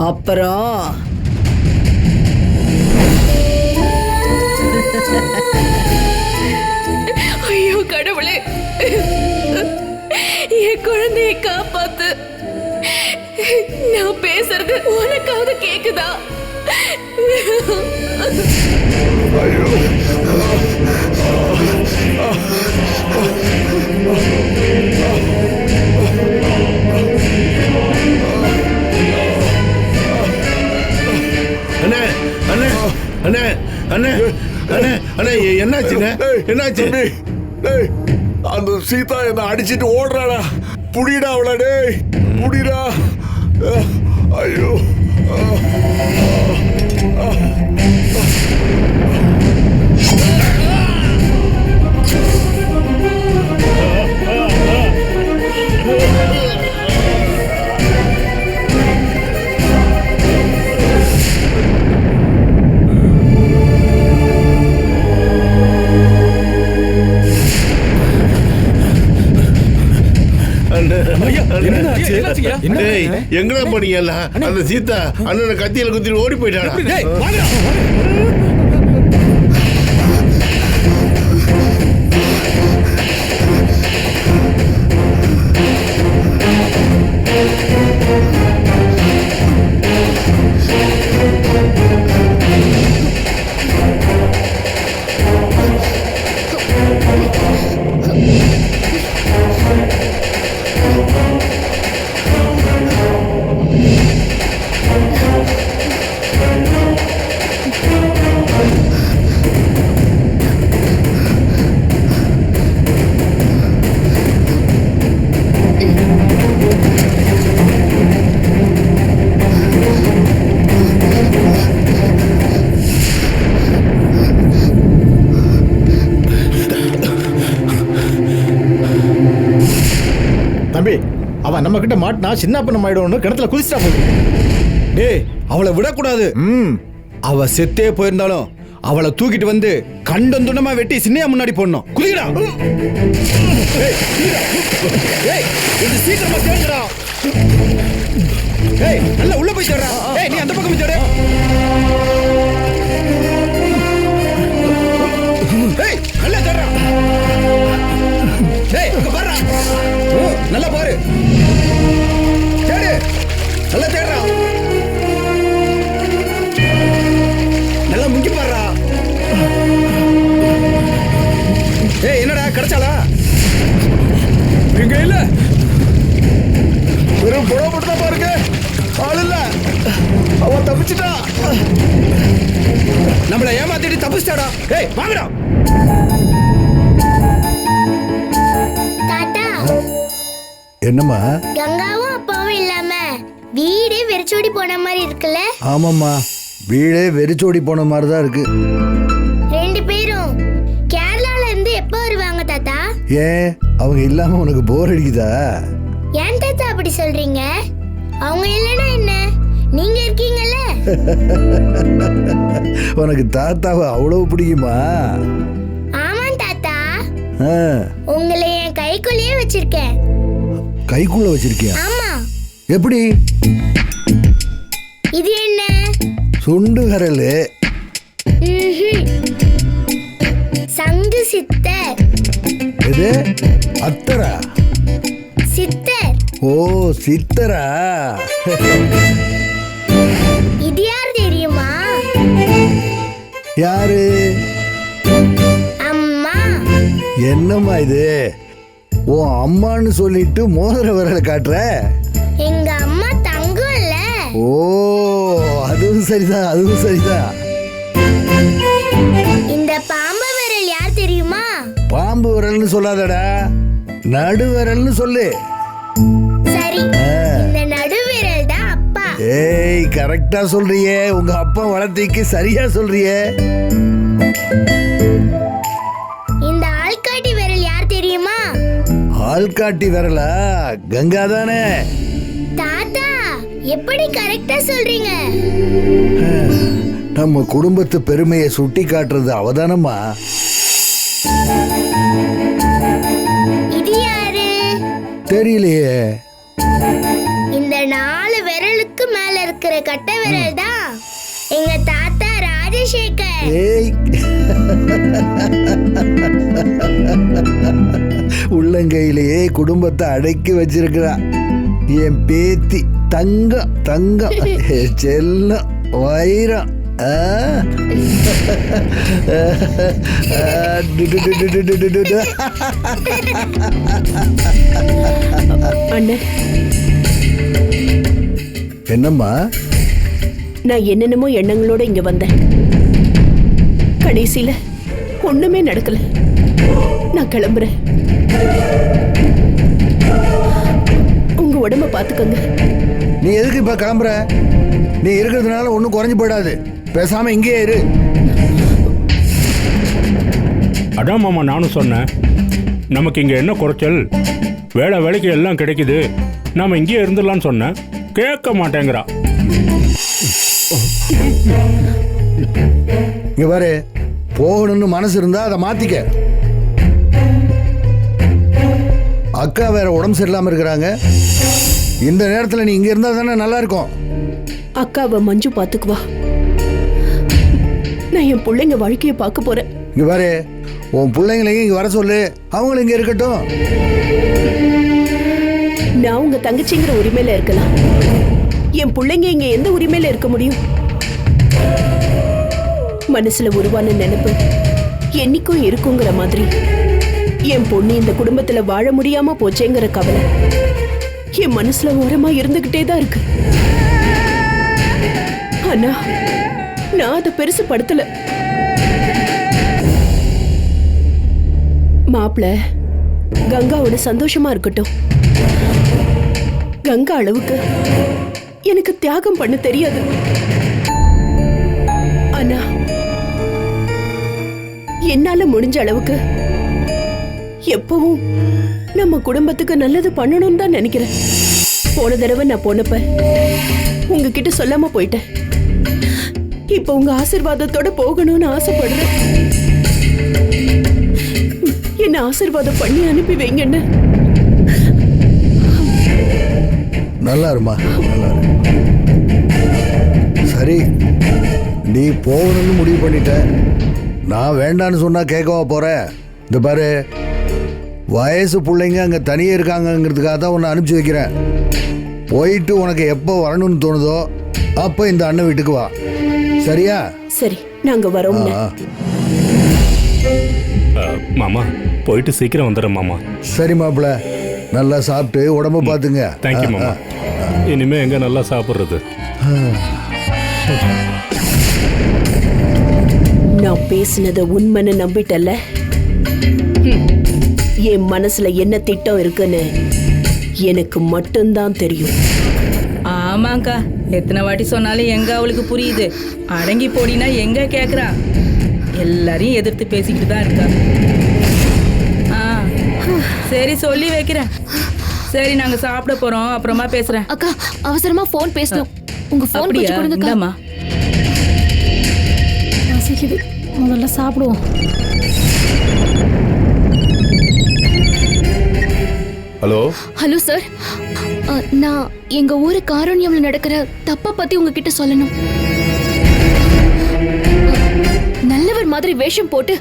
அப்புறம் ஐயோ கடவுளே, என் குழந்தையை காப்பாத்து. நான் பேசுறது உனக்காவது கேக்குதா? ஐயோ அண்ணே அண்ணே அண்ணே அண்ணே அண்ணே அண்ணே என்னாச்சுங்க? என்னாச்சு? டேய், அந்த சீதா என்ன அடிச்சிட்டு ஓடுறாடா. புடிடா அவள. டேய் புடிடா. ஐயோ எங்கடா போனீங்க எல்லாம்? அந்த சீதா அண்ணனை கத்தியில குத்திட்டு ஓடி போயிட்டாடா. தம்பி, அவன் நம்ம கிட்ட மாட்டினா சின்ன பண்ண ஆயிடும்னு கிணத்துல குதிச்சிட்டா போகுது. டேய், அவளை விடக்கூடாது. அவ செத்தே போயிருந்தாலும் அவளை தூக்கிட்டு வந்து கண்டந்துண்டமா வெட்டி சின்னையா முன்னாடி போடணும். குதிக்கடா. சீக்கிரமா தேடுடா. ஏய், நல்லா உள்ள போய் தேடுறா. ஏய், நீ அந்த பக்கம் போய் தேடு. ஏய், நல்லா தேடுறா. ஏய், அங்க பாருடா. நல்லா பாரு. தேடு. நல்லா தேடுறா. நல்லா முங்கி பாருடா. ஏய், என்னடா கிடைச்சாளா? இங்க இல்ல, வெறும் புடவை மட்டும் தான் பாருங்க. ஆள் இல்ல. அவன் தப்பிச்சுட்டா. நம்மளை ஏமாத்திட்டு தப்பிச்சிட்டாடா. ஏய், வாங்கடா. தாத்தா, என்னம்மா? கங்காவும் அப்பாவும் இல்லாம வீடே வெறிச்சோடி போன மாதிரி இருக்குல்ல? ஆமாம்மா, வீடே வெறிச்சோடி போன மாதிரி தான் இருக்கு. ரெண்டு பேரும் கேரளால இருந்து எப்ப வருவாங்க தாத்தா? ஏன் அவங்க இல்லாம உனக்கு போர் அடிக்குதா? ஏன் தாத்தா அப்படி சொல்றீங்க? அவங்க இல்லைன்னா என்ன, நீங்க இருக்கீங்கல்ல. உனக்கு தாத்தாவை அவ்வளவு பிடிக்குமா? ஆமா தாத்தா, ஆ, உங்களை என் கைக்குள்ளேயே வச்சிருக்கேன். கைக்குள்ள வச்சிருக்கியா? ஆமா. எப்படி? இது என்ன? சுண்டு கரலு. சங்கு சித்தர். இது அத்தரா? சித்தர். ஓ, சித்தரா? இது யார் தெரியுமா? யாரு? அம்மா. என்னம்மா இது? ஓ, அம்மான்னு சொல்லிட்டு மோதிர விரலை காட்டுற? எங்க அம்மா தங்கம் இல்ல. ஓ, அதுவும் சரிதான், அதுவும் சரிதான். இந்த பாம்பு விரல் யார் தெரியுமா? பாம்பு விரல்னு சொல்லாதடா, நடு விரல்னு சொல்லு. சரி, இந்த நடுவிரல் தான் அப்பா. ஏய், கரெக்டா சொல்றியே. உங்க அப்பா வளர்த்திக்கு சரியா சொல்றியே. இந்த ஆள்காட்டி விரல் யார் தெரியுமா? ஆள்காட்டி விரலா? கங்கா தானே? தாத்தா, எப்படி கரெக்டா சொல்றீங்க? நம்ம குடும்பத்து பெருமையை சுட்டி காட்டுறது அவதானம்மா. இது யாரு? தெரியலையே. இந்த 4 விரலுக்கு மேல இருக்கிற இருக்கிற கட்ட விரல் தான் எங்க தாத்தா ராஜசேகர். ஏய் உள்ளங்கையிலேயே குடும்பத்தை அடக்கி வச்சிருக்கிறா என் பேத்தி. தங்கம் தங்கம் செல்லம் வைரம். அண்ணன், என்னம்மா? நான் என்னென்னமோ எண்ணங்களோட இங்க வந்தேன். கடைசியில ஒண்ணுமே நடக்கல. நான் கிளம்புறேன். உங்க உடம்ப பாத்துக்கோங்க. நீ எதுக்கு இப்ப கிளம்புற? நீ இருக்கிறதுனால ஒன்றும் குறைஞ்சு போயிடாது. பேசாம இங்கேயே இரு. அதான் மாமா நானும் சொன்னேன், நமக்கு இங்கே என்ன குறைச்சல், வேலைக்கு எல்லாம் கிடைக்குது, நாம இங்கேயே இருந்துடலான்னு சொன்னேன். கேட்க மாட்டேங்கிறா. இங்க பாரு, போகணும்னு மனசு இருந்தா அதை மாத்திக்க. அக்கா வேற உடம்பு சரியில்லாம இருக்கிறாங்க. இந்த நேரத்துல நீ இங்க இருந்தா தானே நல்லா இருக்கும். அக்காவை மஞ்சு பாத்துக்குவா. நான் என் பிள்ளைங்க வாழ்க்கைய பார்க்க போறேன். இங்க பாரு, உன் பிள்ளைங்களையும் இங்க வர சொல்லு. அவங்களும் இங்க இருக்கட்டும். நான் உங்க தங்கச்சிங்கிற உரிமையில இருக்கலாம். என் பிள்ளைங்க இங்க எந்த உரிமையில இருக்க முடியும்? மனசுல உருவான நினைப்பு என்னைக்கும் இருக்குங்கிற மாதிரி என் பொண்ணு இந்த குடும்பத்துல வாழ முடியாம போச்சேங்கிற கவலை என் மனசுல ஓரமா இருந்துகிட்டே தான் இருக்கு. ஆனா நான் அதை பெருசு படுத்தல. மாப்பிள கங்காவோட சந்தோஷமா இருக்கட்டும். கங்கா அளவுக்கு எனக்கு தியாகம் பண்ண தெரியாது. ஆனா என்னால முடிஞ்ச அளவுக்கு எப்பவும் நம்ம குடும்பத்துக்கு நல்லது பண்ணணும்னு தான் நினைக்கிறேன். போன தடவை நான் போனப்ப உங்ககிட்ட சொல்லாம போயிட்டேன். இப்ப உங்க ஆசீர்வாதத்தோட போகணும்னு ஆசைப்படுறேன். என்ன ஆசீர்வாதம் பண்ணி அனுப்பி வைங்கன்னு. நல்லா இருமா, நல்லா இரு. சரி, நீ போகணும்னு முடிவு பண்ணிட்ட. நான் வேண்டான்னு சொன்னா கேட்கவா போற? இந்த பாரு, வயசு பிள்ளைங்க அங்க தனியே இருக்காங்கிறதுக்காக தான் உன்னை அனுப்பிச்சு வைக்கிறேன். போயிட்டு உனக்கு எப்போ வரணும்னு தோணுதோ அப்போ இந்த அண்ணன் வீட்டுக்கு வா. சரியா? சரி, நாங்க வரோம். மாமா போயிட்டு சீக்கிரம் வந்துடுறேன் மாமா. சரி மாப்பிள்ள, நல்லா சாப்பிட்டு உடம்ப பாத்துங்க. தேங்க்யூ மாமா. இனிமே எங்க நல்லா சாப்பிடுறது? நான் பேசினத உண்மைன்னு நம்பிட்டல்ல? என் மனசுல என்ன திட்டம் இருக்குன்னு எனக்கு மட்டும்தான் தெரியும். ஆமாக்கா, எத்தனை வாட்டி சொன்னாலும் எங்க அவளுக்கு புரியுது. அடங்கி போடினா எங்க கேக்குறா? எல்லாரையும் எதிர்த்து பேசிக்கிட்டு தான் இருக்கா. சரி, சொல்லி வைக்கிறேன். சரி, நாங்க சாப்பிட போறோம், அப்புறமா பேசுறேன். அக்கா, அவசரமா போன் பேசணும். உங்க போன் கொஞ்சம் கொடுங்கக்கா. பசிக்குது, முதல்ல சாப்பிடுவோம். ஹலோ ஹலோ சார், நான் எங்க ஊரு காரண்யம்ல நடக்கிற தப்ப பத்தி உங்ககிட்ட சொல்லணும். நல்லவர் மாதிரி வேஷம் போட்டு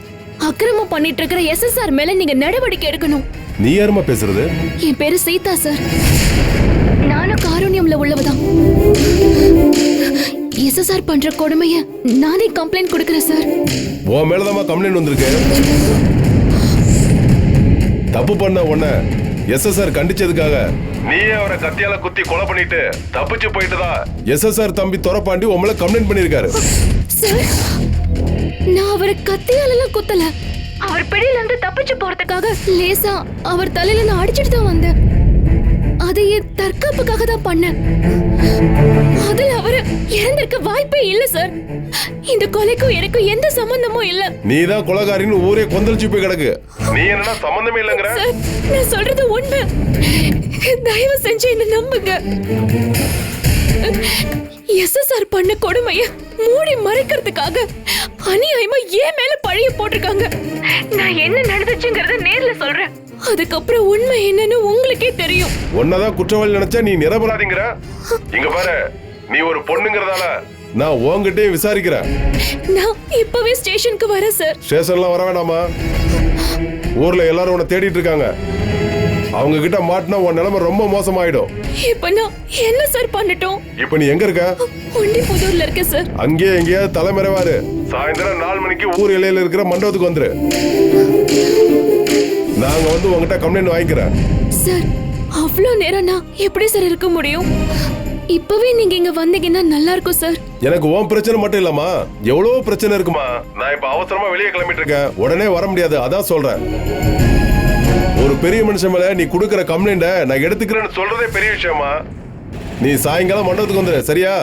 அக்கிரமம் பண்ணிட்டு இருக்கிற SSR மேல நீங்க நடவடிக்கை எடுக்கணும். நீ யாருமா பேசுறது? என் பேரு சீதா சார். நானும் காரண்யம்ல உள்ளவதான். SSR பண்ற கொடுமைய நானே கம்ப்ளைண்ட் கொடுக்கறேன் சார். உன் மேலதாமா கம்ப்ளைண்ட் வந்திருக்கு. தப்பு பண்ண உன்னை SSR கண்டிச்சதுக்காக நீயே அவரை கத்தியால குத்தி கொலை பண்ணிட்டு தப்பிச்சு போயிட்டுதான் SSR தம்பி தொரப்பாண்டி உங்களை கம்ப்ளைண்ட் பண்ணிருக்காரு. சார், நான் அவரை கத்தியாலலாம் குத்தல. அவர் பிடியில இருந்து தப்பிச்சு போறதுக்காக லேசா அவர் தலையில நான் அடிச்சிட்டு தான் வந்தேன். அதை என் தற்காப்புக்காக தான் பண்ணேன். அதில் அவர் இறந்திருக்க வாய்ப்பே இல்ல சார். இந்த கொலைக்கும் எனக்கும் எந்த சம்பந்தமும் இல்ல. நீதான் கொலைகாரின்னு ஊரே கொந்தளிச்சு போய் கிடக்கு. நீ என்னன்னா சம்பந்தமே இல்லங்கற? சார், நான் சொல்றது உண்மை. தயவு செஞ்சு என்ன நம்புங்க. SSR பண்ண கொடுமைய மூடி மறைக்கிறதுக்காக அநியாயமா ஏன் மேல பழிய போட்டிருக்காங்க. நான் என்ன நடந்துச்சுங்கறத நேர்ல சொல்றேன். அதுக்கப்புறம் உண்மை என்னன்னு உங்களுக்கே தெரியும். உன்னதான் குற்றவாளி நினைச்சா நீ நிரபராதிங்கற. இங்க பாரு, நீ ஒரு பொண்ணுங்கிறதால நான் உன்கிட்டயே விசாரிக்கிறேன். நான் இப்பவே ஸ்டேஷனுக்கு வரேன் சார். ஸ்டேஷன்லாம் வர வேண்டாமா? ஊர்ல எல்லாரும் உன்னை தேடிட்டு இருக்காங்க. அவங்க கிட்ட மாட்டினா உன் நிலைமை ரொம்ப மோசமாயிடும். இப்ப நான் என்ன சார் பண்ணட்டும்? இப்ப நீ எங்க இருக்க? ஒண்டிப்புதூர்ல இருக்கேன் சார். அங்கேயே எங்கேயாவது தலைமறைவாரு. சாயந்தரம் 4 மணிக்கு ஊர் எல்லையில இருக்கிற மண்டபத்துக்கு வந்துரு. நாங்க வந்து உங்ககிட்ட கம்ப்ளைண்ட் வாங்கிக்கிறேன். சார், அவ்வளோ நேரம் நான் எப்படி சார் இருக்க முடியும்? இப்பவே நீங்க இங்க வந்தீங்கன்னா நல்லா இருக்கும் சார். எனக்கு உன் பிரச்சனை மட்டும் இல்லம்மா, எவ்வளவோ பிரச்சனை இருக்குமா. நான் இப்ப அவசரமா வெளியே கிளம்பிட்டு இருக்கேன். உடனே வர முடியாது, அதான் சொல்றேன். ஒரு பெரிய மனுஷன் மேல நீ கொடுக்கற கம்ப்ளைண்ட நான் எடுத்துக்கிறேன்னு சொல்றதே பெரிய விஷயமா. நீ சாயங்காலம் மண்டபத்துக்கு வந்துரு, சரியா?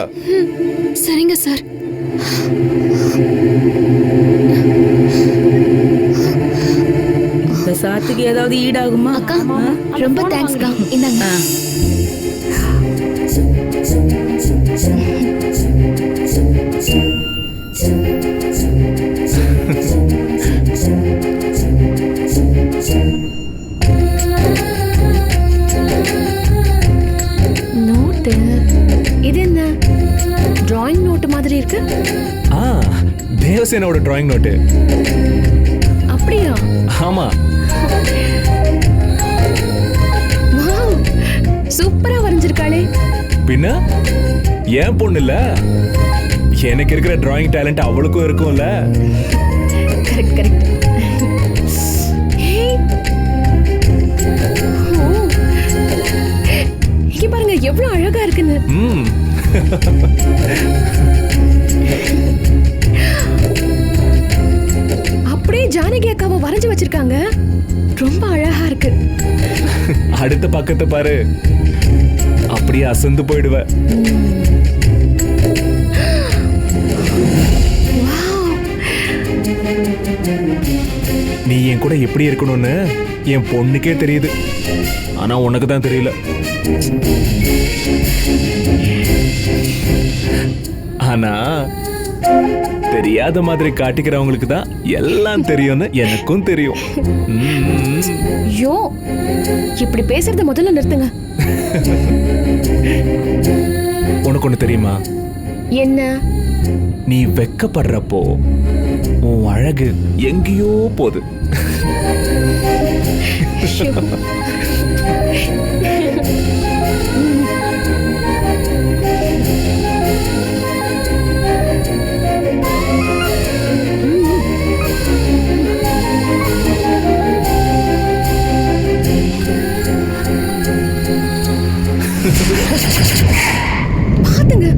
சரிங்க சார். இந்த சாத்துக்கு ஏதாவது ஈடாகுமா? அக்கா, ரொம்ப தேங்க்ஸ்க்கா. இந்தாங்க. நோட்டு இது என்ன? டிராயிங் நோட்டு மாதிரி இருக்கு. தேவசேனாவோட டிராயிங் நோட்டு. அப்படியா? ஆமா. வாவ், சூப்பரா வரைஞ்சிருக்காளே. பின்ன ஏன் பொண்ணு இல்ல? எனக்கு இருக்கிற டிராயிங் டேலண்ட் அவளுக்கும் இருக்கும்ல. Correct correct. இங்க பாருங்க எவ்வளவு அழகா இருக்குன்னு. அப்படியே ஜானகி அக்காவை வரைஞ்சு வச்சிருக்காங்க. ரொம்ப அழகா இருக்கு. அடுத்த பக்கத்தை பாரு, அப்படியே அசந்து போயிடுவ. நீ என் கூட எப்படி இருக்கணும்னு என் பொண்ணுக்கே தெரியுது, ஆனா உனக்கு தான் தெரியல. ஆனா தெரியாத மாதிரி காட்டிக்கிறவங்களுக்கு தான் எல்லாம் தெரியும்னு எனக்கும் தெரியும். ஐயோ, இப்படி பேசுறத முதல்ல நிறுத்துங்க. உனக்கு ஒண்ணு தெரியுமா? என்ன? நீ வெக்கப்படுறப்போ உன் அழகு எங்கேயோ போகுது. பாத்துங்க.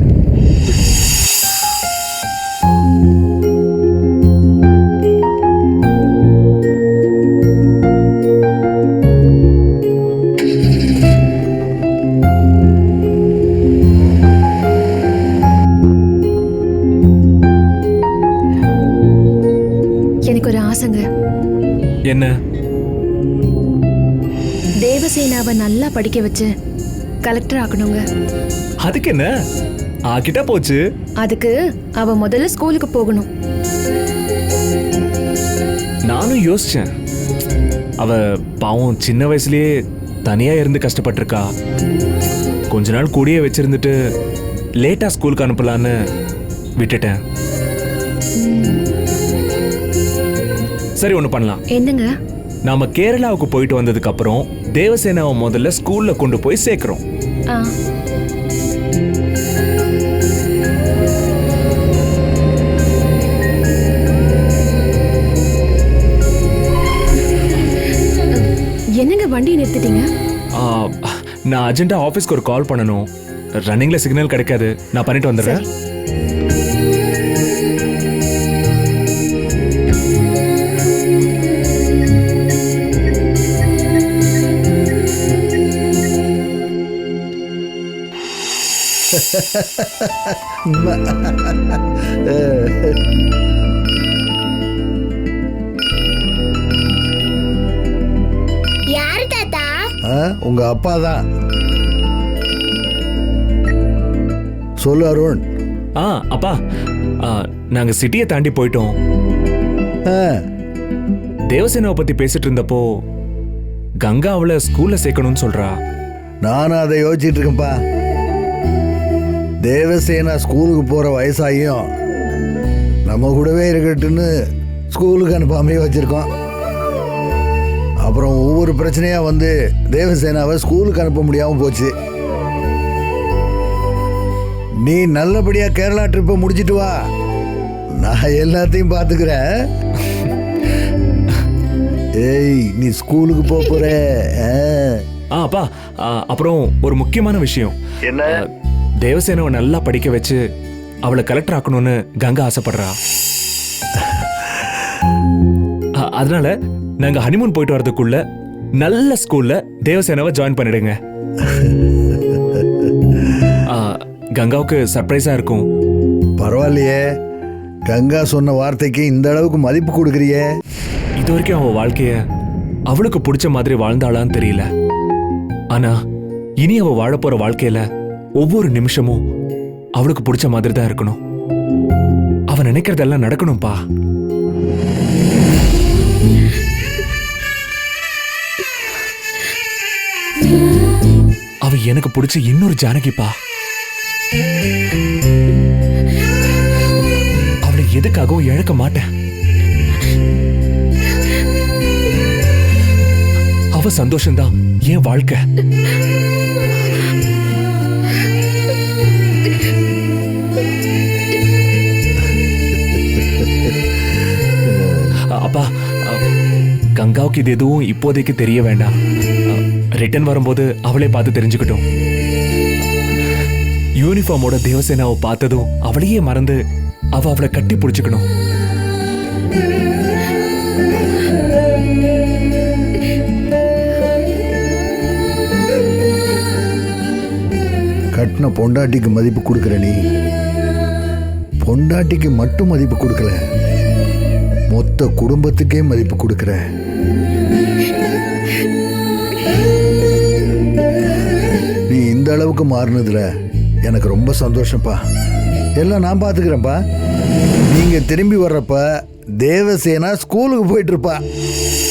எனக்கு ஒரு ஆசைங்க. என்ன? தேவசேனாவை நல்லா படிக்க வச்சு கலெக்டர் ஆக்கணுங்க. அதுக்கு என்ன ஆக்கிட்டா போச்சு. அதுக்கு அவ முதல்ல ஸ்கூலுக்கு போகணும். நானும் யோசிச்சேன். அவ பாவம் சின்ன வயசுலயே தனியா இருந்து கஷ்டப்பட்டிருக்கா. கொஞ்ச நாள் கூடயே வச்சிருந்துட்டு லேட்டா ஸ்கூலுக்கு அனுப்பலான்னு விட்டுட்டேன். சரி, ஒண்ணு பண்ணலாம். என்னங்க? நாம கேரளாவுக்கு போயிட்டு வந்ததுக்கு அப்புறம் தேவசேனாவை முதல்ல ஸ்கூல்ல கொண்டு போய் சேர்க்கிறோம். என்னங்க வண்டி நிறுத்திட்டீங்க? நான் அர்ஜென்ட்டா ஆபீஸ்க்கு ஒரு கால் பண்ணணும். ரன்னிங்ல சிக்னல் கிடைக்காது, நான் பண்ணிட்டு வந்துடுறேன். யாரு தாத்தா? உங்க அப்பா தான். சொல்லு அருண். அப்பா, நாங்க சிட்டியை தாண்டி போயிட்டோம். தேவசேனாவை பத்தி பேசிட்டு இருந்தப்போ கங்கா அவளை ஸ்கூல்ல சேர்க்கணும்னு சொல்றா. நானும் அதை யோசிச்சுட்டு இருக்கேன்ப்பா. தேவசேனா ஸ்கூலுக்கு போகிற வயசாகியும் நம்ம கூடவே இருக்கட்டுன்னு ஸ்கூலுக்கு அனுப்பாமே வச்சுருக்கோம். அப்புறம் ஒவ்வொரு பிரச்சனையாக வந்து தேவசேனாவை ஸ்கூலுக்கு அனுப்ப முடியாமல் போச்சு. நீ நல்லபடியாக கேரளா ட்ரிப்பை முடிச்சிட்டு வா, நான் எல்லாத்தையும் பார்த்துக்கிறேன். ஏய், நீ ஸ்கூலுக்கு போற? அப்பா, அப்புறம் ஒரு முக்கியமான விஷயம். என்ன? தேவசேனாவை நல்லா படிக்க வச்சு அவளை கலெக்டர் ஆக்கணும்னு கங்கா ஆசைப்படுறா. அதனால நாங்க ஹனிமூன் போயிட்டு வரதுக்குள்ள நல்ல ஸ்கூல்ல தேவசேனாவை ஜாயின் பண்ணிடுங்க. கங்காவுக்கு சர்ப்ரைஸா இருக்கும். பரவாயில்லையே, கங்கா சொன்ன வார்த்தைக்கு இந்த அளவுக்கு மதிப்பு கொடுக்குறியே. இது வரைக்கும் அவ வாழ்க்கைய அவளுக்கு பிடிச்ச மாதிரி வாழ்ந்தாளான்னு தெரியல. ஆனா இனி அவ வாழப்போற வாழ்க்கையில ஒவ்வொரு நிமிஷமும் அவளுக்கு பிடிச்ச மாதிரி தான் இருக்கணும். அவ நினைக்கிறதெல்லாம் நடக்கணும்பா. அவ எனக்கு பிடிச்ச இன்னொரு ஜானகிப்பா. அவளை எதுக்காகவும் இழக்க மாட்டேன். அவ சந்தோஷம்தான் என் வாழ்க்கை. அப்பா, கங்காவுக்கு இது எதுவும் இப்போதைக்கு தெரிய வேண்டாம். ரிட்டர்ன் வரும்போது அவளே பார்த்து தெரிஞ்சுக்கிட்டோம். யூனிஃபார்மோட தேவசேனாவை பார்த்ததும் அவளையே மறந்து அவளை கட்டி பிடிச்சுக்கணும். கட்டின பொண்டாட்டிக்கு மதிப்பு கொடுக்குற நீ பொண்டாட்டிக்கு மட்டும் மதிப்பு கொடுக்கல, மொத்த குடும்பத்துக்கே மதிப்பு கொடுக்குற. நீ இந்த அளவுக்கு மாறினதுல எனக்கு ரொம்ப சந்தோஷப்பா. எல்லாம் நான் பார்த்துக்கிறேன்ப்பா. நீங்க திரும்பி வர்றப்ப தேவசேனா ஸ்கூலுக்கு போயிட்டு இருப்பா,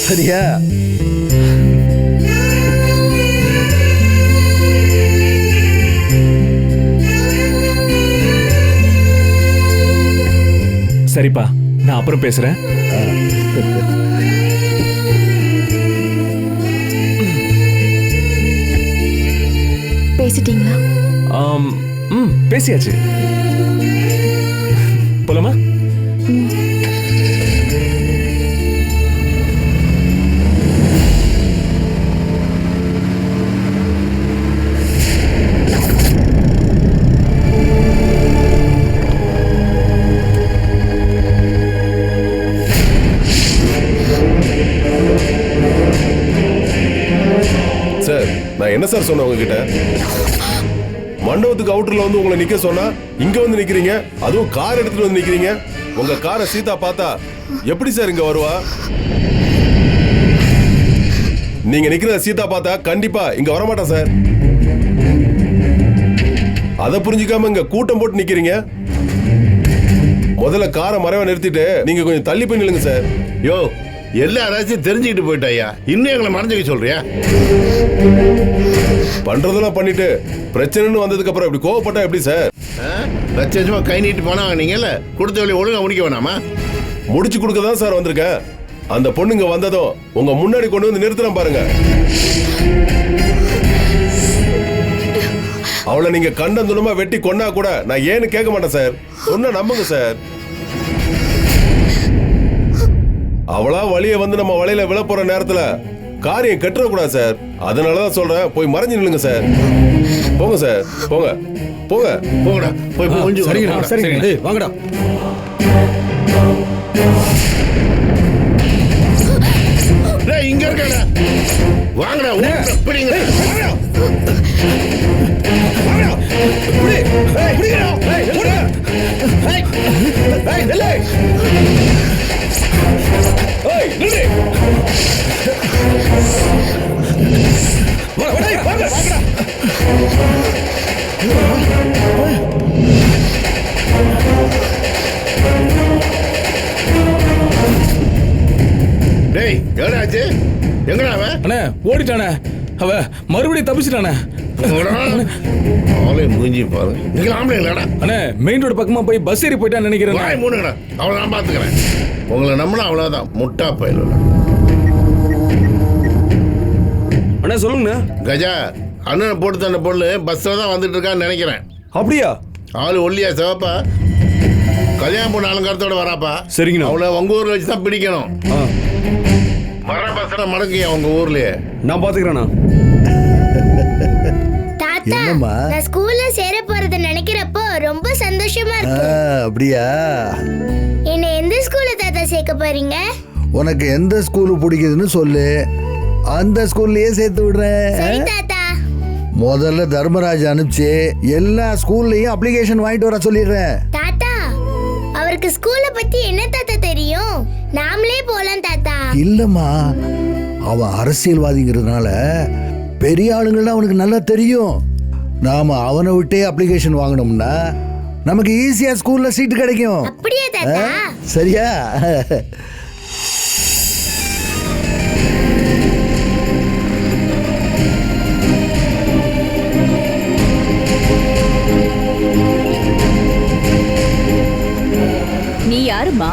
சரியா? சரிப்பா, நான் அப்புறம் பேசுறேன். பேசிட்டீங்களா? பேசியாச்சு. போலாமா? சார், நான் என்ன சார் சொன்னேன் உங்ககிட்ட? மண்டபத்துக்கு அவுட்டர்ல வந்து உங்களை நிக்க சொன்னா இங்க வந்து நிக்கிறீங்க, அதுவும் கார் எடுத்துட்டு வந்து நிக்கிறீங்க. உங்க காரை சீதா பார்த்தா எப்படி சார் இங்க வருவா? நீங்க நிக்கிற சீதா பார்த்தா கண்டிப்பா இங்க வரமாட்டா சார். அதை புரிஞ்சுக்காம இங்க கூட்டம் போட்டு நிக்கிறீங்க. முதல்ல காரை மறைவா நிறுத்திட்டு நீங்க கொஞ்சம் தள்ளி போய் நில்லுங்க சார். யோ, எல்லா ராஜ்யம் தெரிஞ்சுக்கிட்டு போயிட்டாயா, இன்னும் எங்களை மறைஞ்சிக்க சொல்றியா? பண்றதெல்லாம் பண்ணிட்டு பிரச்சனைன்னு வந்ததுக்கு அப்புறம் இப்படி கோவப்பட்டா எப்படி சார்? லட்சமா கை நீட்டு போனா நீங்கல்ல கொடுத்த வழி ஒழுங்கா முடிக்க வேணாமா? முடிச்சு கொடுக்க தான் சார் வந்திருக்கேன். அந்த பொண்ணுங்க வந்ததும் உங்க முன்னாடி கொண்டு வந்து நிறுத்துறேன் பாருங்க. அவளை நீங்க கண்டந்துடமா வெட்டி கொன்னா கூட நான் ஏன்னு கேட்க மாட்டேன் சார். சொன்ன நம்புங்க சார். அவளா வழிய வந்து நம்ம வலையில விழ போற நேரத்துல காரியம் கெட்டுற கூடாது சார். அதனாலதான் சொல்றேன், போய் மறைஞ்சு நில்லுங்க சார். போங்க சார், போங்க போங்க போங்கடா, போய் கொஞ்சம் சரிங்க, வாங்கடா. இங்க இருக்கடா, வாங்கடா, பிடிங்க. டேய், எங்கடா ஆச்சு? எங்கடா அவன்? அண்ணே, ஓடிட்டானே. அவ மறுபடியும் தப்பிச்சிட்டானே. அவளே மூஞ்சி பாரு நீங்க ஆம்பளைங்களாடா அண்ணே மெயின் ரோடு பக்கமா போய் பஸ் ஏறி போயிட்டா நினைக்கிறேன் வாய் மூடுங்கடா அவளை நான் பாத்துக்கிறேன் உங்களை நம்பினா அவ்வளவுதான் முட்டா பயில அண்ணா சொல்லுங்கண்ணா. கஜா அண்ணனை போட்டு தந்த பொண்ணு பஸ்ல தான் வந்துட்டு இருக்கான்னு நினைக்கிறேன். அப்படியா? ஆளு ஒல்லியா சிவப்பா கல்யாணம் பொண்ணு அலங்காரத்தோட வராப்பா. சரிங்கண்ணா. அவளை உங்க ஊர்ல வச்சு தான் பிடிக்கணும். வர பசங்க மடக்கியா உங்க ஊர்லயே. நான் பாத்துக்கிறேண்ணா. தாத்தா என்னம்மா? நான் ஸ்கூல்ல சேர போறத நினைக்கிறப்போ ரொம்ப சந்தோஷமா இருக்கு. அப்படியா? என்ன எந்த ஸ்கூல்ல தாத்தா சேர்க்க போறீங்க? உனக்கு எந்த ஸ்கூலு பிடிக்குதுன்னு சொல்லு, அந்த ஸ்கூல்லயே சேர்த்து விடுறேன். சரி தாத்தா. முதல்ல தர்மராஜ் அனுப்பிச்சு எல்லா ஸ்கூல்லையும் அப்ளிகேஷன் வாங்கிட்டு வர சொல்லிடுறேன். தாத்தா அவருக்கு ஸ்கூல்ல பத்தி என்ன தாத்தா தெரியும்? நாமளே போலாம் தாத்தா. இல்லம்மா, அவன் அரசியல்வாதிங்கிறதுனால பெரிய ஆளுங்கள்லாம் அவனுக்கு நல்லா தெரியும். நாம அவனை விட்டே அப்ளிகேஷன் வாங்கினோம்னா நமக்கு ஈஸியா ஸ்கூல்ல சீட்டு கிடைக்கும். அப்படியே தாத்தா. சரியா? நீ யாருமா?